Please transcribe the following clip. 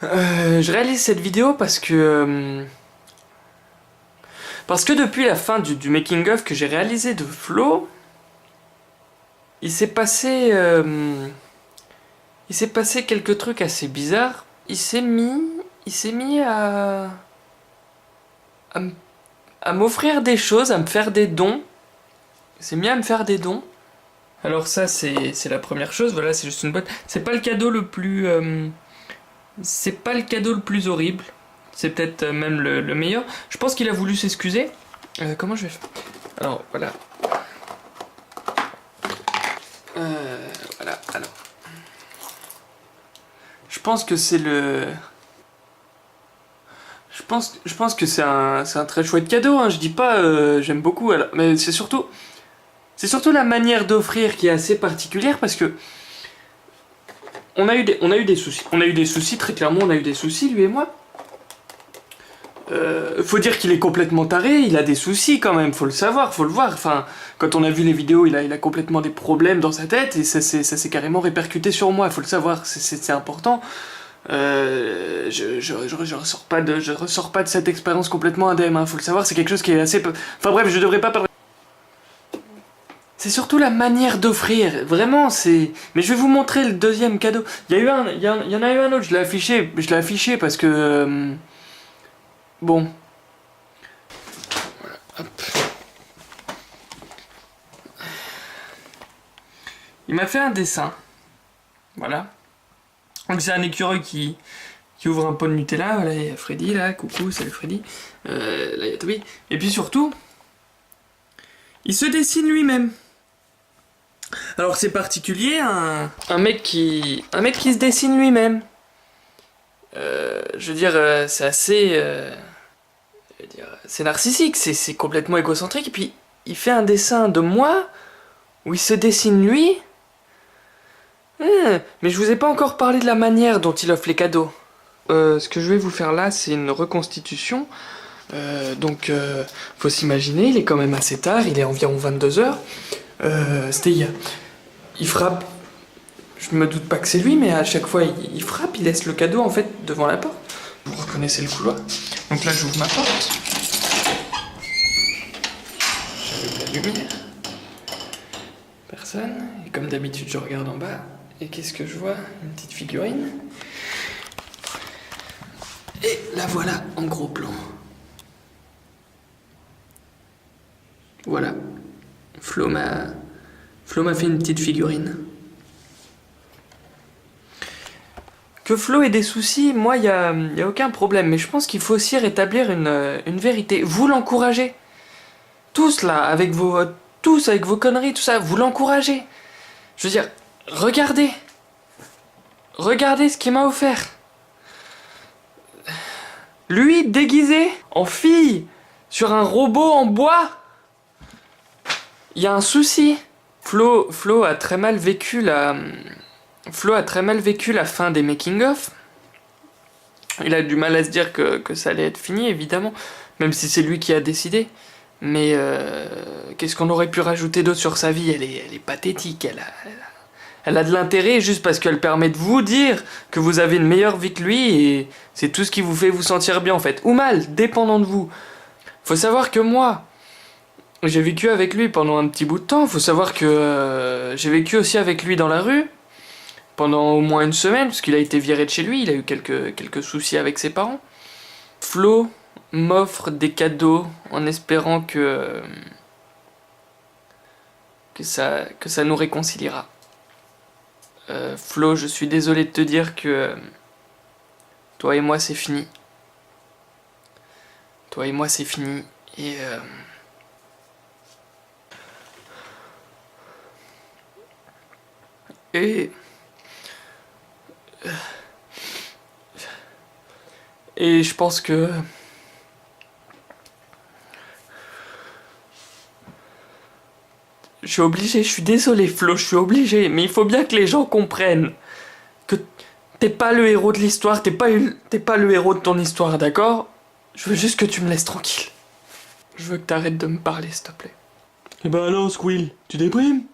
Je réalise cette vidéo parce que depuis la fin du making of que j'ai réalisé de Flo, il s'est passé quelques trucs assez bizarres. Il s'est mis à m'offrir des choses, à me faire des dons. Il s'est mis à me faire des dons. Alors ça c'est la première chose. Voilà, c'est juste une boîte. C'est pas le cadeau le plus horrible. C'est peut-être même le meilleur. Je pense qu'il a voulu s'excuser. Comment je vais faire? Alors, voilà. Voilà, alors. Je pense que c'est le... Je pense que c'est un très chouette cadeau, hein. Je dis pas j'aime beaucoup, alors. Mais c'est surtout la manière d'offrir qui est assez particulière parce que on a eu des soucis. On a eu des soucis, très clairement, on a eu des soucis, lui et moi. Faut dire qu'il est complètement taré, il a des soucis quand même, faut le savoir, faut le voir. Enfin, quand on a vu les vidéos, il a complètement des problèmes dans sa tête et ça s'est carrément répercuté sur moi, faut le savoir, c'est important. Je ressors pas de cette expérience complètement indemne, hein, faut le savoir, c'est quelque chose qui est assez... Enfin bref, je devrais pas parler... C'est surtout la manière d'offrir, vraiment, c'est... Mais je vais vous montrer le deuxième cadeau. Il y en a eu un autre, je l'ai affiché parce que... Bon. Voilà, hop. Il m'a fait un dessin. Voilà. Donc c'est un écureuil qui ouvre un pot de Nutella. Voilà, il y a Freddy là, coucou, salut Freddy. Là il y a Toby. Et puis surtout, il se dessine lui-même. Alors c'est particulier, un mec qui se dessine lui-même. Je veux dire, c'est assez... c'est narcissique, c'est complètement égocentrique. Et puis, il fait un dessin de moi, où il se dessine lui. Mais je vous ai pas encore parlé de la manière dont il offre les cadeaux. Ce que je vais vous faire là, c'est une reconstitution. Donc, faut s'imaginer, il est quand même assez tard, il est environ 22h. C'était hier. Il frappe. Je me doute pas que c'est lui, mais à chaque fois, il frappe, il laisse le cadeau, en fait, devant la porte. Vous reconnaissez le couloir. Donc là, j'ouvre ma porte. J'allume la lumière. Personne. Et comme d'habitude, je regarde en bas. Et qu'est-ce que je vois? Une petite figurine. Et la voilà en gros plan. Voilà. Flo m'a fait une petite figurine. Que Flo ait des soucis, moi, y a aucun problème. Mais je pense qu'il faut aussi rétablir une vérité. Vous l'encouragez. Tous là, avec vos conneries, tout ça, vous l'encouragez. Je veux dire, regardez. Regardez ce qu'il m'a offert. Lui, déguisé en fille, sur un robot en bois. Il y a un souci. Flo a très mal vécu la fin des making-of. Il a du mal à se dire que ça allait être fini, évidemment. Même si c'est lui qui a décidé. Mais qu'est-ce qu'on aurait pu rajouter d'autre sur sa vie? Elle est pathétique, elle a de l'intérêt juste parce qu'elle permet de vous dire que vous avez une meilleure vie que lui et c'est tout ce qui vous fait vous sentir bien en fait. Ou mal, dépendant de vous. Faut savoir que moi, j'ai vécu avec lui pendant un petit bout de temps. Faut savoir que j'ai vécu aussi avec lui dans la rue pendant au moins une semaine parce qu'il a été viré de chez lui, il a eu quelques soucis avec ses parents. Flo m'offre des cadeaux en espérant que ça nous réconciliera. Flo, je suis désolé de te dire que toi et moi c'est fini. Toi et moi c'est fini et je pense que je suis obligé, je suis désolé Flo, je suis obligé, mais il faut bien que les gens comprennent que t'es pas le héros de l'histoire, t'es pas le héros de ton histoire, d'accord? Je veux juste que tu me laisses tranquille. Je veux que t'arrêtes de me parler, s'il te plaît. Eh ben alors, Squill, tu déprimes?